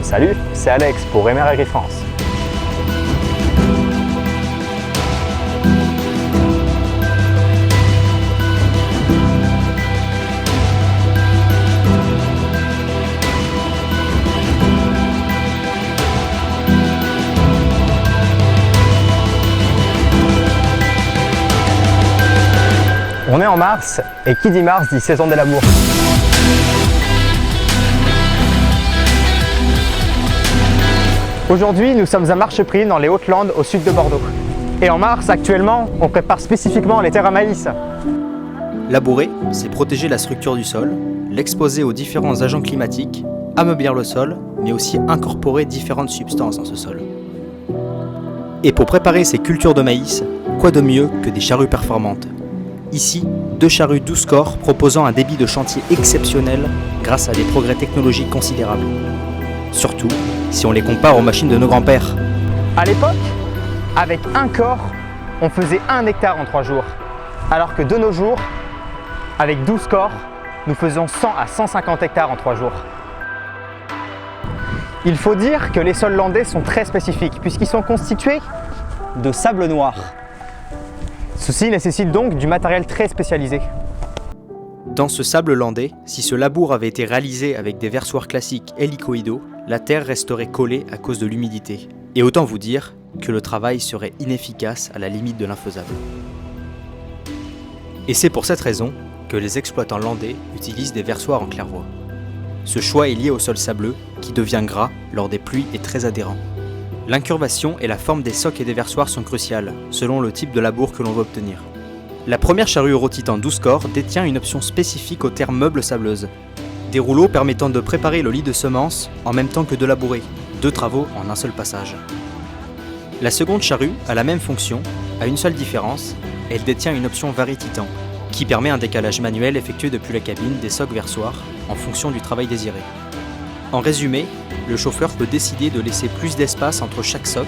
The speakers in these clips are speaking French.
Salut, c'est Alex pour MR Agri-France. On est en mars, et qui dit mars dit saison des labours. Aujourd'hui, nous sommes à Marcheprime dans les Hautes-Landes au sud de Bordeaux. Et en mars, actuellement, on prépare spécifiquement les terres à maïs. Labourer, c'est protéger la structure du sol, l'exposer aux différents agents climatiques, ameublir le sol, mais aussi incorporer différentes substances dans ce sol. Et pour préparer ces cultures de maïs, quoi de mieux que des charrues performantes? Ici, 2 charrues 12 corps proposant un débit de chantier exceptionnel grâce à des progrès technologiques considérables. Surtout, si on les compare aux machines de nos grands-pères. À l'époque, avec un corps, on faisait 1 hectare en 3 jours. Alors que de nos jours, avec 12 corps, nous faisons 100 à 150 hectares en 3 jours. Il faut dire que les sols landais sont très spécifiques puisqu'ils sont constitués de sable noir. Ceci nécessite donc du matériel très spécialisé. Dans ce sable landais, si ce labour avait été réalisé avec des versoirs classiques hélicoïdaux, la terre resterait collée à cause de l'humidité. Et autant vous dire que le travail serait inefficace à la limite de l'infaisable. Et c'est pour cette raison que les exploitants landais utilisent des versoirs en claire-voie. Ce choix est lié au sol sableux qui devient gras lors des pluies et très adhérent. L'incurvation et la forme des socs et des versoirs sont cruciales, selon le type de labour que l'on veut obtenir. La première charrue Eurotitan 12 corps détient une option spécifique aux terres meubles sableuses. Des rouleaux permettant de préparer le lit de semences en même temps que de labourer, 2 travaux en un seul passage. La seconde charrue a la même fonction, à une seule différence, elle détient une option Vari-Titan, qui permet un décalage manuel effectué depuis la cabine des socs versoirs en fonction du travail désiré. En résumé, le chauffeur peut décider de laisser plus d'espace entre chaque soc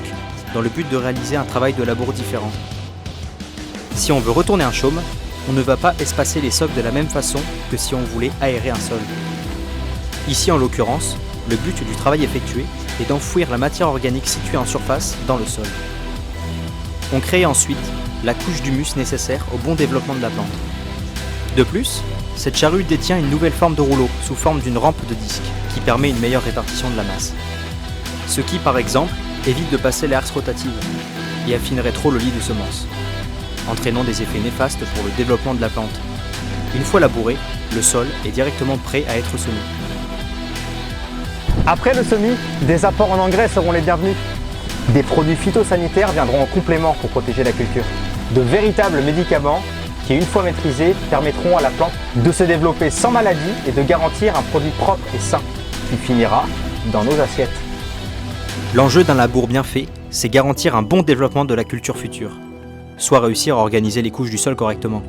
dans le but de réaliser un travail de labour différent. Si on veut retourner un chaume, on ne va pas espacer les socs de la même façon que si on voulait aérer un sol. Ici en l'occurrence, le but du travail effectué est d'enfouir la matière organique située en surface dans le sol. On crée ensuite la couche d'humus nécessaire au bon développement de la plante. De plus, cette charrue détient une nouvelle forme de rouleau sous forme d'une rampe de disque qui permet une meilleure répartition de la masse. Ce qui, par exemple, évite de passer l'axe rotative et affinerait trop le lit de semences, entraînant des effets néfastes pour le développement de la plante. Une fois labouré, le sol est directement prêt à être semé. Après le semis, des apports en engrais seront les bienvenus. Des produits phytosanitaires viendront en complément pour protéger la culture. De véritables médicaments qui, une fois maîtrisés, permettront à la plante de se développer sans maladie et de garantir un produit propre et sain qui finira dans nos assiettes. L'enjeu d'un labour bien fait, c'est garantir un bon développement de la culture future, soit réussir à organiser les couches du sol correctement.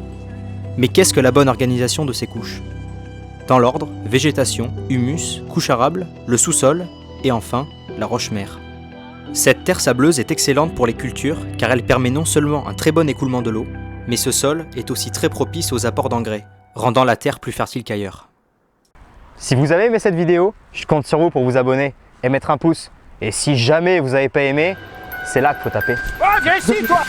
Mais qu'est-ce que la bonne organisation de ces couches? Dans l'ordre, végétation, humus, couche arable, le sous-sol et enfin, la roche-mère. Cette terre sableuse est excellente pour les cultures car elle permet non seulement un très bon écoulement de l'eau, mais ce sol est aussi très propice aux apports d'engrais, rendant la terre plus fertile qu'ailleurs. Si vous avez aimé cette vidéo, je compte sur vous pour vous abonner et mettre un pouce. Et si jamais vous n'avez pas aimé, c'est là qu'il faut taper. Oh, viens ici, toi!